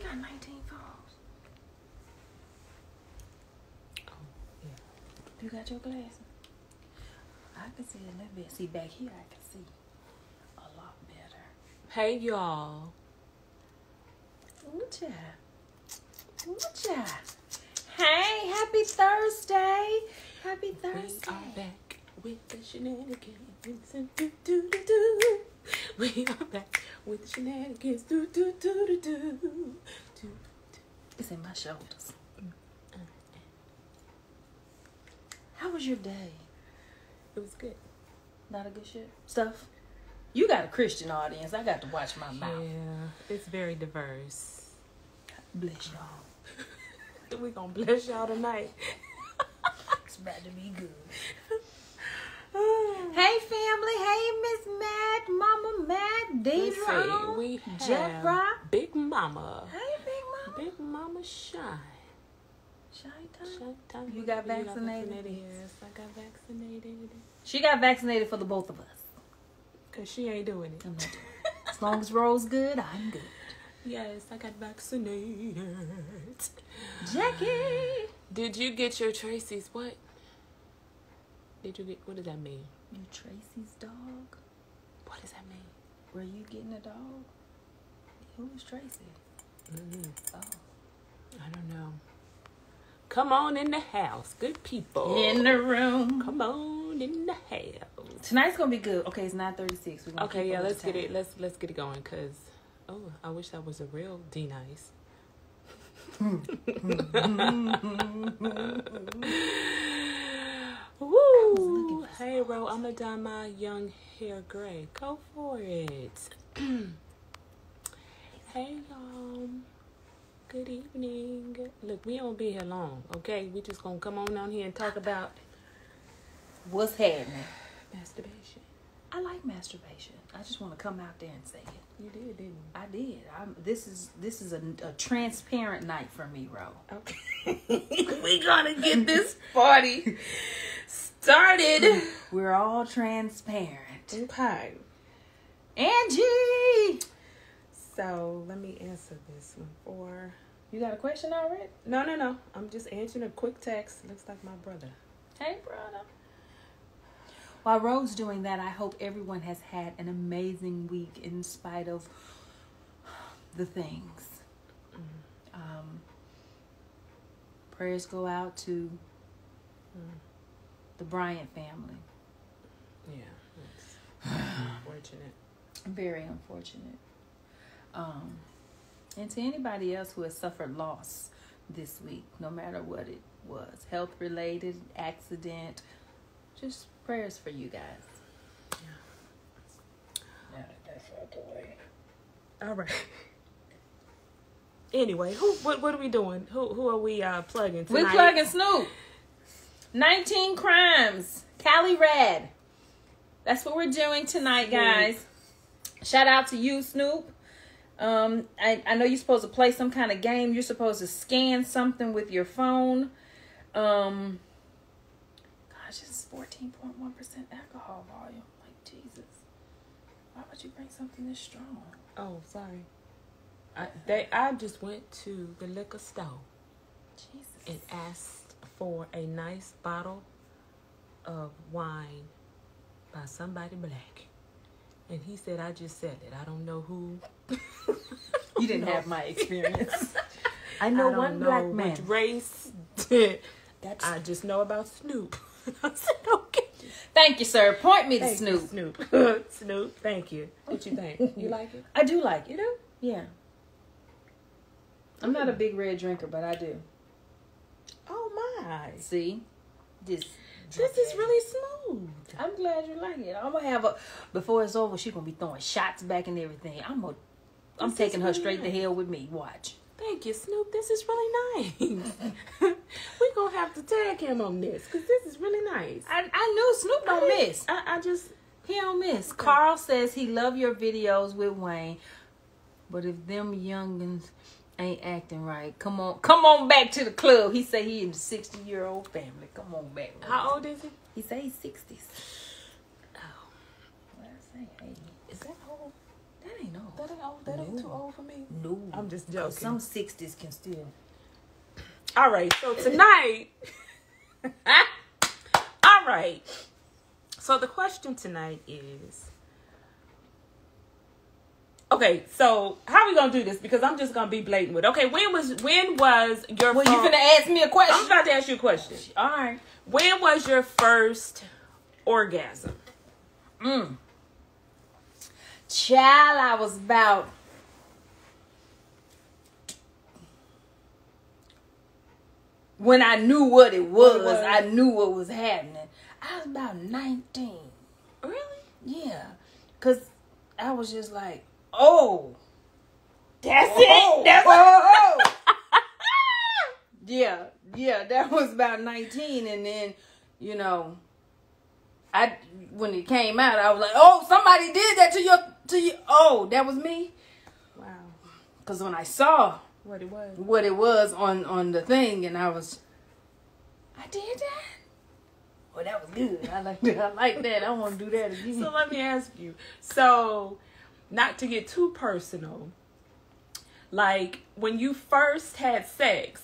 got 19 phones. Oh, yeah. You got your glasses? I can see a little bit. See, back here I can see a lot better. Hey, y'all. Ooh, child. Ooh, child. Hey, happy Thursday. Happy Thursday. We are back with the shenanigans. Do, do, do, do. We are back with the shenanigans. Do, do, do, do, do. Do. It's in my shoulders. How was your day? It was good. Lot of good shit. Stuff. You got a Christian audience. I got to watch my mouth. Yeah, it's very diverse. Bless y'all. We're going to bless y'all tonight. It's about to be good. Hey, family. Hey, Miss Matt, Mama Matt, Deidre, We Jeff have Rock. Big Mama. Hey, Big Mama. Big Mama Shine. Shine time. Shine time. You got vaccinated? Yes, I got vaccinated. She got vaccinated for the both of us. Because she ain't doing it. I'm not doing it. As long as Rose good, I'm good. Yes, I got vaccinated. Jackie. Did you get your Tracy's what? Did you get, what does that mean? You Tracy's dog? What does that mean? Were you getting a dog? Who was Tracy? Mm-hmm. Oh. I don't know. Come on in the house, good people. In the room. Come on in the house. Tonight's gonna be good. Okay, it's 9:36. Okay, yeah, let's get it. Let's get it going. Cause I wish that was a real D-Nice. Woo! Hey, Ro, I'm gonna dye my young hair gray. Go for it. Hey, y'all. Good evening. Look, we don't be here long, okay? We just gonna come on down here and talk about what's happening. masturbation. I like masturbation. I just want to come out there and say it. You did, didn't you? I did. This is a transparent night for me, Ro. Okay. We gonna get this party started. We're all transparent. Okay. Angie! So, let me answer this one for... You got a question already? No. I'm just answering a quick text. Looks like my brother. Hey, brother. While Ro's doing that, I hope everyone has had an amazing week in spite of the things. Prayers go out to the Bryant family. Yeah, it's unfortunate. Very unfortunate. And to anybody else who has suffered loss this week, no matter what it was, health-related, accident, just prayers for you guys. Yeah, that's out the way. All right. Anyway, what are we doing? Who are we plugging tonight? We plugging Snoop. 19 Crimes. Cali Red. That's what we're doing tonight, guys. Shout out to you, Snoop. I know you're supposed to play some kind of game. You're supposed to scan something with your phone. Gosh, it's 14.1% alcohol volume. Like, Jesus. Why would you bring something this strong? Oh, sorry. I just went to the liquor store. Jesus. And asked for a nice bottle of wine by somebody black. And he said, I just said it. I don't know who. You didn't have my experience. I know one black man. Which race. I just know about Snoop. I said, okay. Thank you, sir. Point me to Thank Snoop. you, Snoop. Snoop, thank you. What you think? You like it? I do like it. You do? Yeah. I'm not a big red drinker, but I do. Oh, my. See? This is really smooth. I'm glad you like it. I'm going to have before it's over, she's going to be throwing shots back and everything. I'm taking her straight to hell with me. Watch. Thank you, Snoop. This is really nice. We're going to have to tag him on this because this is really nice. I knew Snoop don't miss. He don't miss. Okay. Carl says he love your videos with Wayne, but if them youngins ain't acting right, come on back to the club. He say he in the 60-year-old family. Come on back. How old is he? He say he's 60s. Oh. What I say? Hey, is that old? That ain't old. That ain't old. That ain't too old for me. No. I'm just joking. Some 60s can still. All right. So tonight. All right. So the question tonight is. Okay, so how are we gonna do this? Because I'm just gonna be blatant with. Okay, when was your? Well, you finna ask me a question. I'm about to ask you a question. All right. When was your first orgasm? Child, I was about. When I knew what it was, I knew what was happening. I was about 19. Really? Yeah, cause I was just like, oh, That's it. That's oh. Yeah, that was about 19, and then, you know, when it came out, I was like, oh, somebody did that to you. Oh, that was me. Wow. Cause when I saw What it was on the thing, and I did that. Well, that was good. I like that. I like that. I want to do that again. So let me ask you. So, not to get too personal, like when you first had sex,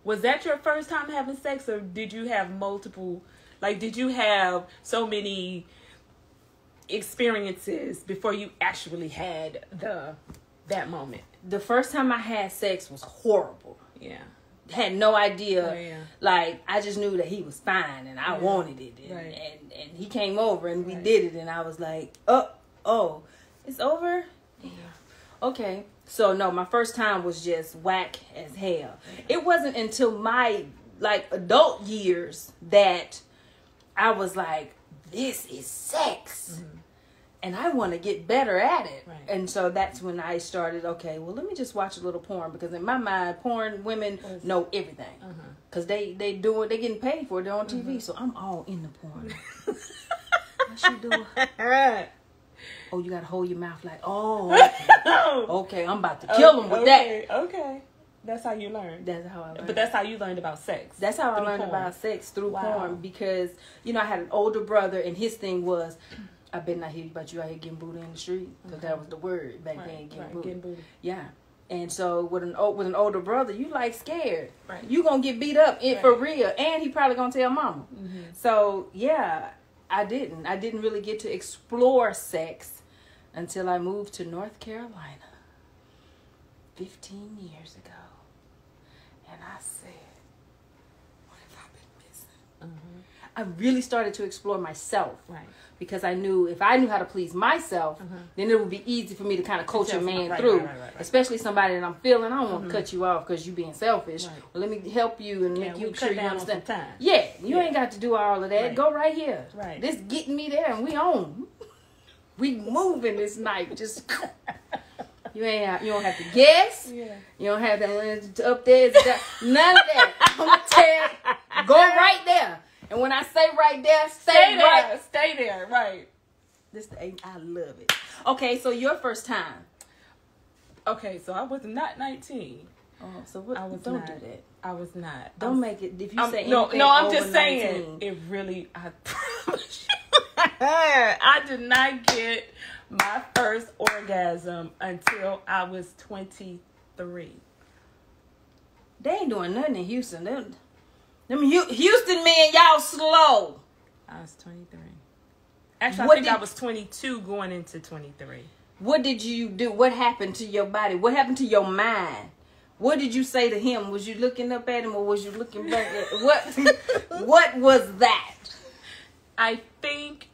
was that your first time having sex, or did you have multiple? Like, did you have so many experiences before you actually had that moment? The first time I had sex was horrible. Yeah. Had no idea. Oh, yeah. Like, I just knew that he was fine and I wanted it. And he came over and we did it, and I was like, oh, it's over? Yeah. Okay. So no, my first time was just whack as hell. It wasn't until my adult years that I was like, this is sex. Mm-hmm. And I want to get better at it. Right. And so that's when I started, okay, well, let me just watch a little porn. Because in my mind, women know everything. Because they getting paid for it. They're on TV. So I'm all in the porn. What she doing? Oh, you got to hold your mouth like, okay, I'm about to kill him with that. Okay. That's how you learned. That's how I learned. But that's how you learned about sex. That's how I learned about sex, through porn. Because, I had an older brother, and his thing was, I better not hear about you out here getting booty in the street, because that was the word back then, getting booty. Yeah. And so with an older brother, you scared. Right. You gonna get beat up for real, and he probably gonna tell mama. Mm-hmm. So yeah, I didn't really get to explore sex until I moved to North Carolina 15 years ago, and I said, what have I been missing? Mm-hmm. I really started to explore myself. Right. Because I knew if I knew how to please myself, then it would be easy for me to kind of coach a man through. Right. Especially somebody that I'm feeling. I don't want to cut you off because you being selfish. Right. Well, let me help you and make you sure you understand. Yeah, you ain't got to do all of that. Right. Go right here. Right. This getting me there, and we on. We moving this night. Just you don't have to guess. Yeah. You don't have to up there. None of that. I'm gonna tell. Go right there. And when I say right there, stay right. Stay there, right. I love it. Okay, so your first time. Okay, so I was not 19. Oh, so what? Don't do that. I was not. Don't make it. If you say no, anything I'm over just saying. 19, it really. I promise you, I did not get my first orgasm until I was 23. They ain't doing nothing in Houston. Them Houston men, y'all slow. I was 23. Actually, I think I was 22 going into 23. What did you do? What happened to your body? What happened to your mind? What did you say to him? Was you looking up at him, or was you looking back at what? What was that? I think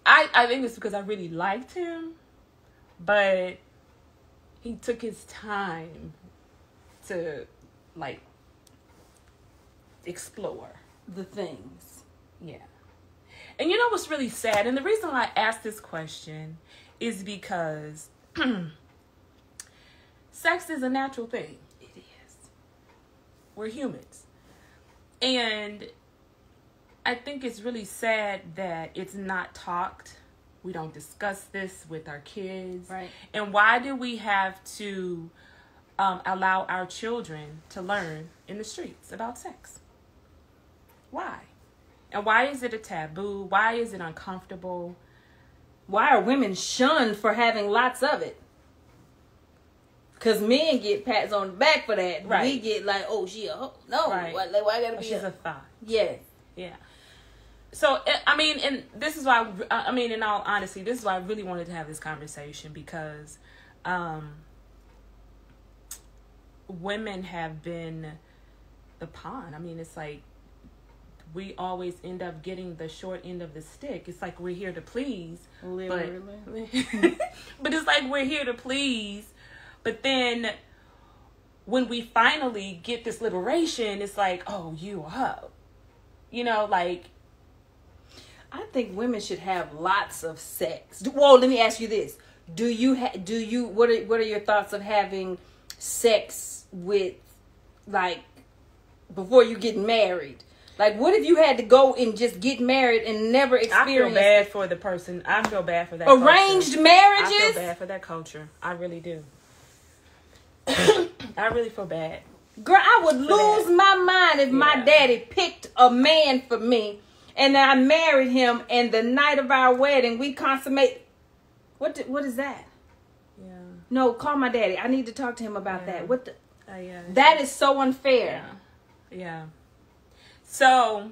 it's because I really liked him, but he took his time to explore the things. Yeah. And you know what's really sad? And the reason why I asked this question is because sex is a natural thing. It is. We're humans. And I think it's really sad that it's not talked. We don't discuss this with our kids. Right. And why do we have to allow our children to learn in the streets about sex? Why? And why is it a taboo? Why is it uncomfortable? Why are women shunned for having lots of it? Because men get pats on the back for that. Right. We get like, oh, she a hoe. No. Right. Why gotta be She's a thought. Yes. Yeah. So, I mean, and this is why, I mean, in all honesty, this is why I really wanted to have this conversation, because women have been the pawn. I mean, it's like we always end up getting the short end of the stick. It's like we're here to please. Literally. But it's like we're here to please. But then when we finally get this liberation, it's like, oh, you a hoe. You know, like... I think women should have lots of sex. Well, let me ask you this. What are your thoughts of having sex with, like, before you get married? Like, what if you had to go and just get married and never experience... I feel bad for the person. I feel bad for that arranged culture. marriages? I feel bad for that culture. I really do. I really feel bad. Girl, I would lose my mind if my daddy picked a man for me and I married him, and the night of our wedding we consummate... What is that? Yeah. No, call my daddy. I need to talk to him about that. What the... Yeah. That is so unfair. Yeah. So,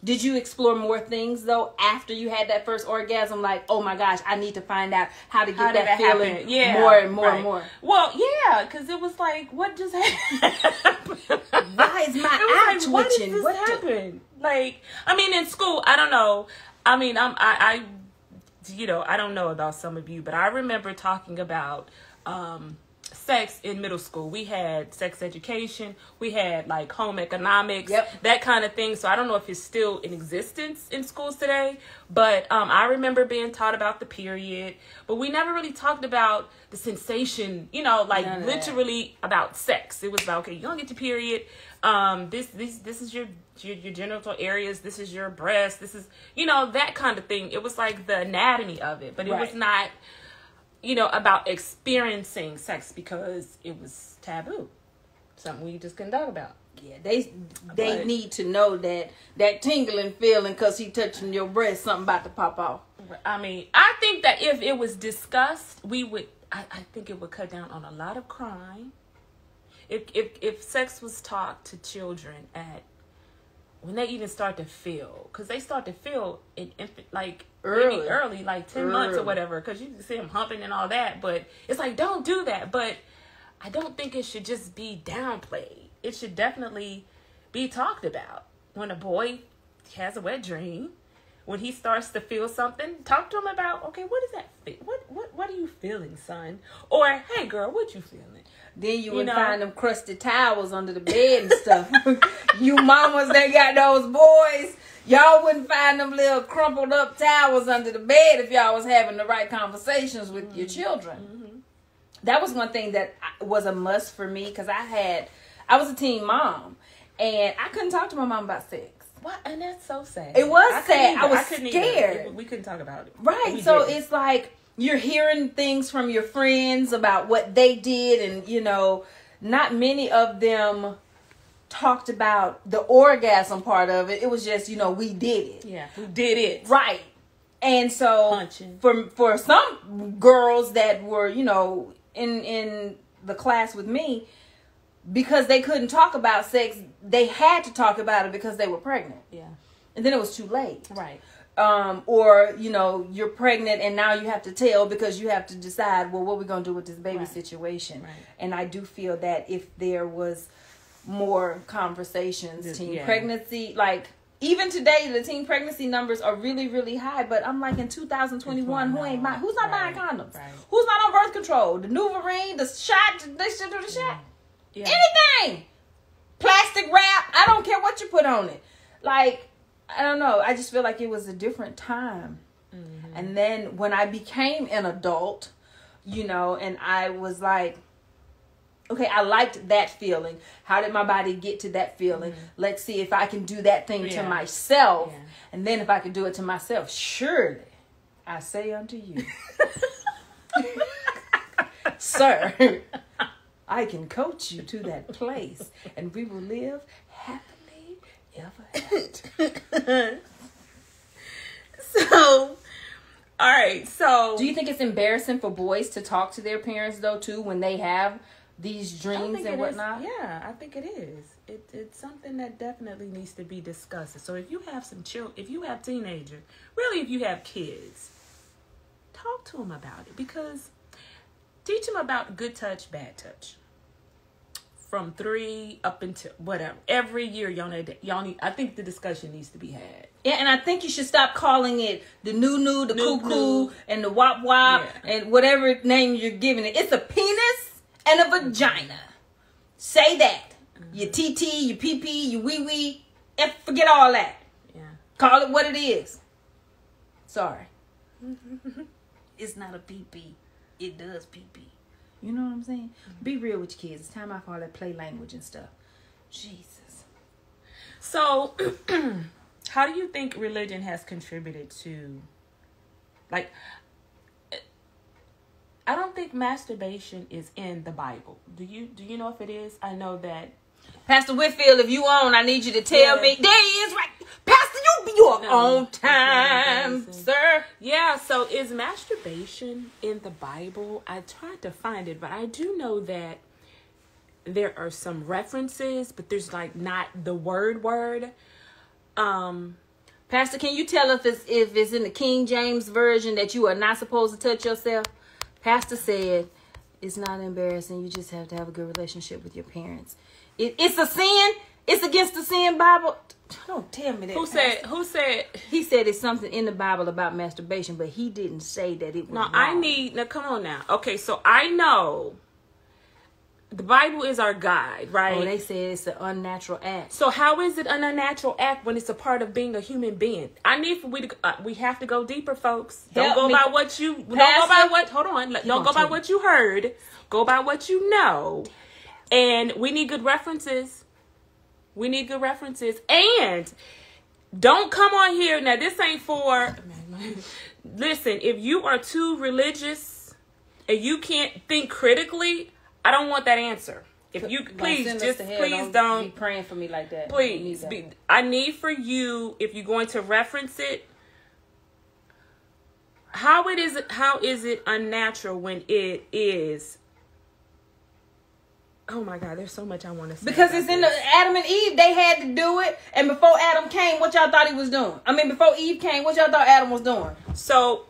did you explore more things though after you had that first orgasm? Like, oh my gosh, I need to find out how to get that feeling more and more and more. Well, yeah, because it was like, what just happened? Why is my eye twitching? What happened? Like, I mean, in school, I don't know. I mean, I don't know about some of you, but I remember talking about sex in middle school. We had sex education. We had like home economics, that kind of thing. So I don't know if it's still in existence in schools today, but I remember being taught about the period, but we never really talked about the sensation, like literally about sex. It was about, okay, you don't get your period. This is your genital areas. This is your breast. This is, that kind of thing. It was like the anatomy of it, but it was not, about experiencing sex because it was taboo. Something we just couldn't talk about. Yeah, they need to know that tingling feeling because he touching your breast, something about to pop off. I mean, I think that if it was discussed, I think it would cut down on a lot of crime. If sex was taught to children when they even start to feel, because they start to feel in infant, like early, like 10 months or whatever, because you can see them humping and all that, but it's like, don't do that. But I don't think it should just be downplayed. It should definitely be talked about. When a boy has a wet dream, when he starts to feel something, talk to him about, okay, what is that? What are you feeling, son? Or, hey, girl, what you feeling? Then you would find them crusty towels under the bed and stuff. You mamas that got those boys, y'all wouldn't find them little crumpled up towels under the bed if y'all was having the right conversations with your children. Mm-hmm. That was one thing that was a must for me, because I was a teen mom and I couldn't talk to my mom about sex. What? And that's so sad. It was sad. I was scared. We couldn't talk about it. Right. So it's like you're hearing things from your friends about what they did, and not many of them talked about the orgasm part of it. It was just, we did it. Yeah, we did it. Right. And so for some girls that were, in the class with me, because they couldn't talk about sex, they had to talk about it because they were pregnant. Yeah. And then it was too late. Right. Or, you're pregnant and now you have to tell because you have to decide, well, what we're going to do with this baby situation. Right. And I do feel that if there was more conversations, pregnancy, like even today, the teen pregnancy numbers are really, really high. But I'm like, in 2021, who's not buying condoms? Right. Who's not on birth control? The Nuvarine, the shot, they should do the shot. Yeah. Anything. Plastic wrap. I don't care what you put on it. Like, I don't know. I just feel like it was a different time. Mm-hmm. And then when I became an adult, and I was like, okay, I liked that feeling. How did my body get to that feeling? Mm-hmm. Let's see if I can do that thing to myself. Yeah. And then if I can do it to myself, surely I say unto you, sir, I can coach you to that place and we will live happily ever after. So, All right, so do you think it's embarrassing for boys to talk to their parents though too when they have these dreams and whatnot? Yeah, I think it is. It's something that definitely needs to be discussed. So if you have some children, if you have teenagers, really if you have kids, talk to them about it, because teach them about good touch, bad touch. From 3 up until whatever. Every year, y'all need. I think the discussion needs to be had. Yeah, and I think you should stop calling it the new, the cuckoo, and the wop wop, and whatever name you're giving it. It's a penis and a vagina. Say that. Your TT, your PP, your wee wee, and forget all that. Yeah. Call it what it is. Sorry. It's not a PP. It does PP. You know what I'm saying? Be real with your kids. It's time out for all that play language and stuff. Jesus. So, how do you think religion has contributed to, like, I don't think masturbation is in the Bible. Do you know if it is? I know that. Pastor Whitfield, if you on, I need you to tell me. There he is, right? Pastor, you're on time, sir. Yeah, so is masturbation in the Bible? I tried to find it, but I do know that there are some references, but there's like not the word. Pastor, can you tell us if it's in the King James Version that you are not supposed to touch yourself? Pastor said it's not embarrassing. You just have to have a good relationship with your parents. It's a sin. It's against the sin Bible. Don't tell me that. Who said? He said it's something in the Bible about masturbation, but he didn't say that it was wrong. Now come on now. Okay, so I know the Bible is our guide, right? Oh, they said it's an unnatural act. So how is it an unnatural act when it's a part of being a human being? I need for we have to go deeper, folks. Don't go by what you don't go by what. Hold on. Don't go by what you heard. Go by what you know. And we need good references. And don't come on here. Now, this ain't for... Listen, if you are too religious and you can't think critically, I don't want that answer. If you... Please don't... be praying for me like that. Please. I need for you, if you're going to reference it, how is it unnatural when it is... Oh my God, there's so much I want to say. Because it's in the Adam and Eve, they had to do it. And before Adam came, what y'all thought he was doing? I mean, before Eve came, what y'all thought Adam was doing? So,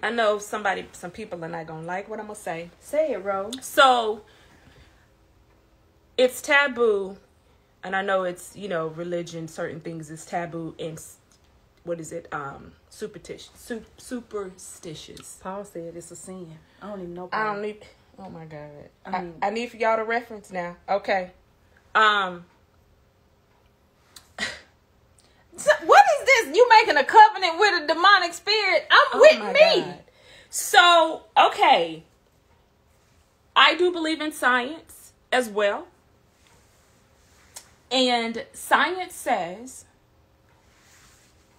I know some people are not going to like what I'm going to say. Say it, Rose. So, it's taboo. And I know it's, religion, certain things is taboo. And what is it? Superstitious. Paul said it's a sin. I don't even know. Oh my God. I need for y'all to reference now. Okay. So what is this? You making a covenant with a demonic spirit? I'm with me. God. So, okay. I do believe in science as well. And science says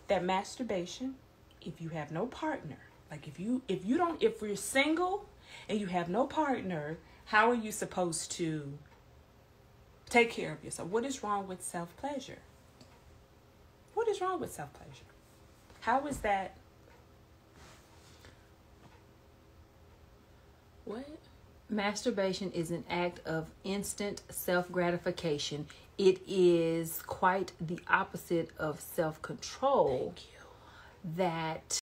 that masturbation, if you have no partner, like if you're single and you have no partner, how are you supposed to take care of yourself? What is wrong with self-pleasure? What is wrong with self-pleasure? How is that? What? Masturbation is an act of instant self-gratification. It is quite the opposite of self-control. Thank you. That